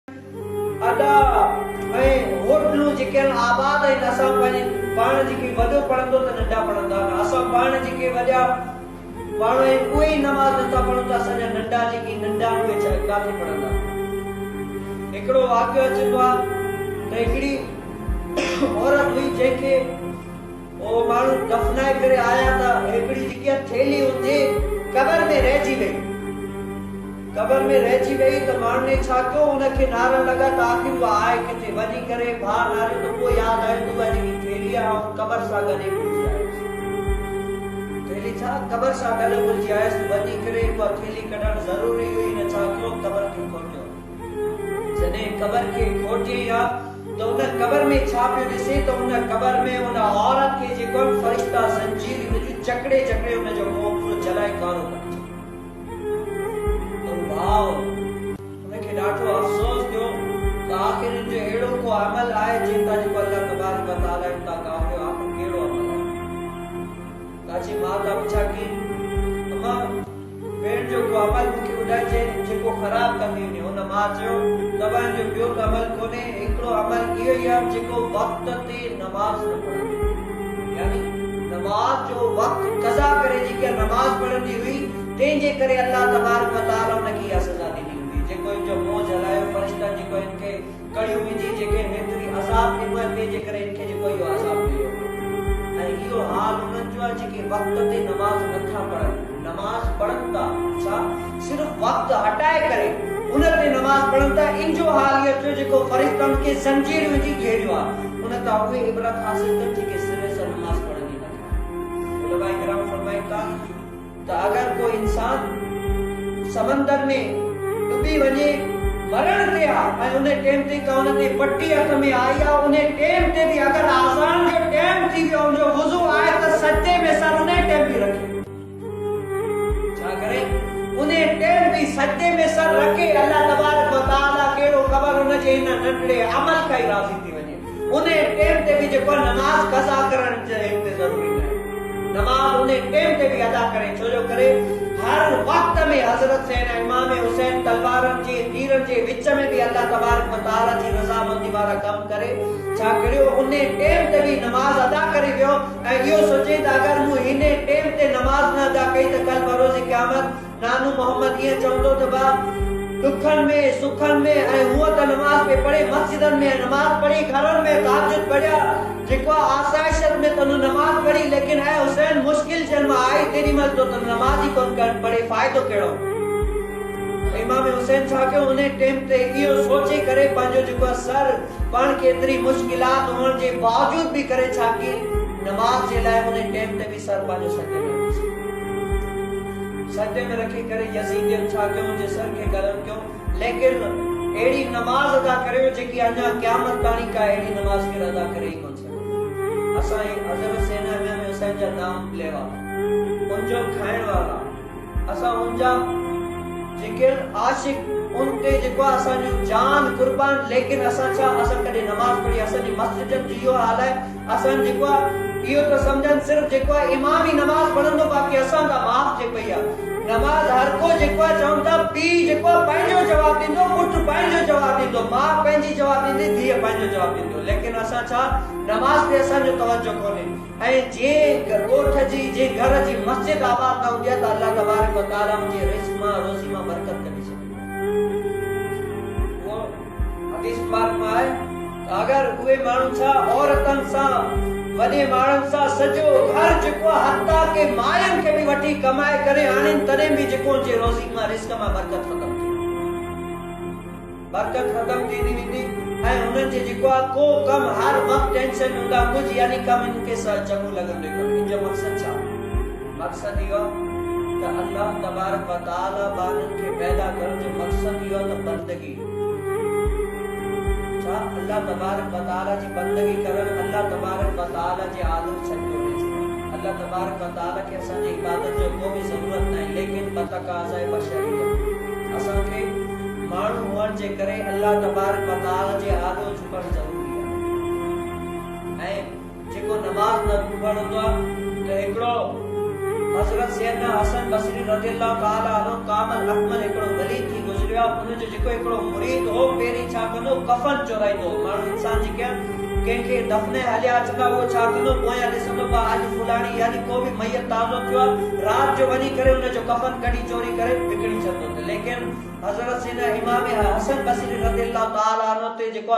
अदा ऐं होटलूं जेके आबाद आहिनि असां पंहिंजे पाण जेके वॾो पढ़ंदो त नंढा पढ़ंदा असां पाण जेके वॾा पाण उहे ई नमाज़ नथा पढ़ूं त असांजा नंढा जेके नंढा उहे किथे पढ़ंदा। हिकिड़ो वाक़ियो अचे थो आहे त हिकिड़ी औरत हुई जंहिंखे उहो माण्हू दफ़नाए करे आया त हिकिड़ी जेकी थैली हुजे कबर में रहिजी वई। कबर में रहिजी वई त माण्हू ने छा कयो उनखे नारा लॻा त आख़िर उहा आहे किथे वञी करे भाउ नारियो त पोइ यादि आयो त उहा जेकी थैली आहे कबर सां गॾु भुलिजी आयसि। थैली छा कबर सां गॾु भुलिजी आयसि वञी करे उहा थैली कढणु ज़रूरी हुई न छा कयो कबर खे खोटियो। जॾहिं कबर खे खोटियई आहे तो उन कबर में छा पियो ॾिसे त उन कबर में उन औरत खे जेको फरिश्ता ज़ंजीर हुनजी चकड़े चकड़े उनजो मुंहुं पूरो जलाए कारो कढी। भाउ उनखे ॾाढो अफ़सोस थियो त आख़िर जो अहिड़ो को अमल आहे जंहिंखां जेको अल्लाह तबारक व तआला हितां कयो आख़िर कहिड़ो अमल आहे। ताजी माता पुछा की अम्मा भेण जो को अमल मूंखे ॿुधाइजे जेको ख़राब कंदी हुई। हुन मां चयो तव्हांजो ॿियो त अमल कोन्हे हिकिड़ो अमल इहो ई आहे जेको वक़्त ते नमाज़ न पढ़ंदी यानी नमाज़ जो वक़्त क़ज़ा करे जेके नमाज़ पढ़ंदी हुई तंहिंजे करे अल्लाह तबारक व तआला उनखे इहा सज़ा ॾिनी हुई। जेको इनजो मुंहुं जलायो फरिश्ता जेको इनखे कड़ियूं विझी जेके हेतिरी अज़ाब ॾिनो आहे तंहिंजे करे इनखे जेको इहो अज़ाब ॾिनो ऐं इहो हाल उन्हनि जो आहे जेके वक़्त ते नमाज़ नथा पढ़नि। नमाज़ पढ़नि था छा सिर्फ़ वक़्त हटाए करे उन ते नमाज़ पढ़नि था। इन जो हाल इहो थियो जेको फरिश्तनि खे ज़ंजीर विझी घेरियो आहे उन तां उहे इबरत हासिल कनि जेके सिरे सां नमाज़ पढ़नि था। उलमाए किराम फरमाइनि था त अगर कोई इंसान समंदर में डूबी वञे मरण ते आहे ऐं उन टाइम ते का उन ते पट्टी हथ में आई आहे उन टाइम ते बि अगर आज़ान जो टाइम थी वियो उनजो वुज़ू आहे त सजे में सर उन टाइम बि रखे छा करे उन टाइम बि सजे में सर रखे अल्लाह तबारक व तआला कहिड़ो ख़बर उनजे हिन नंढड़े अमल खां ई राज़ी थी वञे। उन टाइम ते बि जेको नमाज़ क़ज़ा करण जे हिते ज़रूरी न आहे नमाज उन टाइम ते भी अदा करे छो जो करे हर वक्त में हजरत सैन इमाम हुसैन तलवारन जे तीरन जे विच में भी अल्लाह तबारक व तआला जी रज़ामंदी वाला कम करे छा करियो उन टाइम ते भी नमाज अदा करे वियो ऐं इहो सोचे त अगर मूं हिन टाइम ते नमाज न अदा कई त कल बरोज़ क़यामत नानू मोहम्मद ईअं चवंदो त बा दुखन में सुखन में ऐं हुअ त नमाज पे पढ़े मस्जिदन में नमाज पढ़ी घरन में तहज्जुद पढ़िया जेको आसाइशत में तनु नमाज पढ़ी लेकिन है हुसैन मुश्किल जन्म आई तेरी मत तो तनु नमाज ही कोन कर पढ़े फायदो केड़ो। इमाम हुसैन छा के उन टाइम ते इहो सोचे करे पंहिंजो जेको सर पाण के एतरी मुश्किलात होण जे बावजूद भी करे छा की नमाज जे लाइ उन टाइम ते भी सर पंहिंजो सजदे में रखी करे यजीद छा के मुझे सर के गलत क्यों लेकिन एड़ी नमाज अदा करियो जेकी अञा क़यामत ताणी का एड़ी नमाज के अदा करे ही कोन सके। असां हज़रत सैन इमाम हुसैन जा नाम लेवा उनजो खाइण वाला असां उनजा जेके आशिक उन ते जेको असां जो जान कुर्बान लेकिन असां छा असां कॾे नमाज पढ़ी असां जी मस्जिदन जी इहो हाल आहे असां जेको इहो तो समझन सिर्फ जेको इमाम ही नमाज पढ़ंदो बाकी असां दा माफ जे पई आहे नमाज हर को जेको चवंदा पी जेको पंहिंजो जवाब ॾींदो पुट पंहिंजो जवाब ॾींदो मां पंहिंजी जवाब ॾींदी धीअ पंहिंजो जवाब ॾींदो लेकिन असां छा नमाज ते असां जो तवज्जो कोन्हे ऐं जे ॻोठ जी जे घर जी मस्जिद आबाद न हूंदी आहे त अल्लाह तबारक व तआला मुंहिंजे रिज़्क़ मां रोज़ी मां बरकत करे छॾींदो। वो हदीस पाक में आहे त अगर उहे माण्हू छा औरतन सां वॾे माण्हुनि सां सॼो घर जेको हत्ता के मायन खे बि वठी कमाए करे आणनि तॾहिं बि जेको जे रोज़ी मां रिज़्क़ मां बरकत ख़तम थींदी वेंदी ऐं उन्हनि जे जेको आहे को कम हर वक़्तु टेंशन हूंदा कुझु यानी कम इनखे चङो लॻंदो आहे। इन जो मक़सदु छा मक़सदु इहो त अल्लाह तबारक व तआला ॿारनि खे पैदा करण जो मक़सदु इहो त बंदगी छा अल्लाह तबारक व तआला जी बंदगी करण अल्लाह तबारक व तआला जे आदम छॾियो अल्लाह तबारक व तआला खे असांजी इबादत जो को भी ज़रूरत नहीं लेकिन बतकाज़ाए बशरियत असांखे माण्हू हुअण जे करे अल्लाह तबारक व तआला जे आदो झुकण ज़रूरी आहे ऐं जेको नमाज़ न पढ़ंदो आहे त हिकिड़ो हज़रत सैयदना हसन बसरी रज़ियल्लाहु ताला अन्हु कामल अकमल हिकिड़ो वली थी गुज़रियो आहे। उनजो जेको हिकिड़ो मुरीद हो पहिरीं छा कंदो कफन चोराईंदो। माण्हू इंसान जेके कंहिंखे दफ़ने हलिया अचंदा उहो छा कंदो पोयां ॾिसंदो बा अॼु फुलाणी यानी को बि मैयत ताज़ो थियो आहे राति जो वञी करे उनजो कफन कढी चोरी करे विकिणी छॾंदो। लेकिन हज़रत सैयदना इमाम हसन बसरी रज़ियल्लाहु ताला अन्हु ते जेको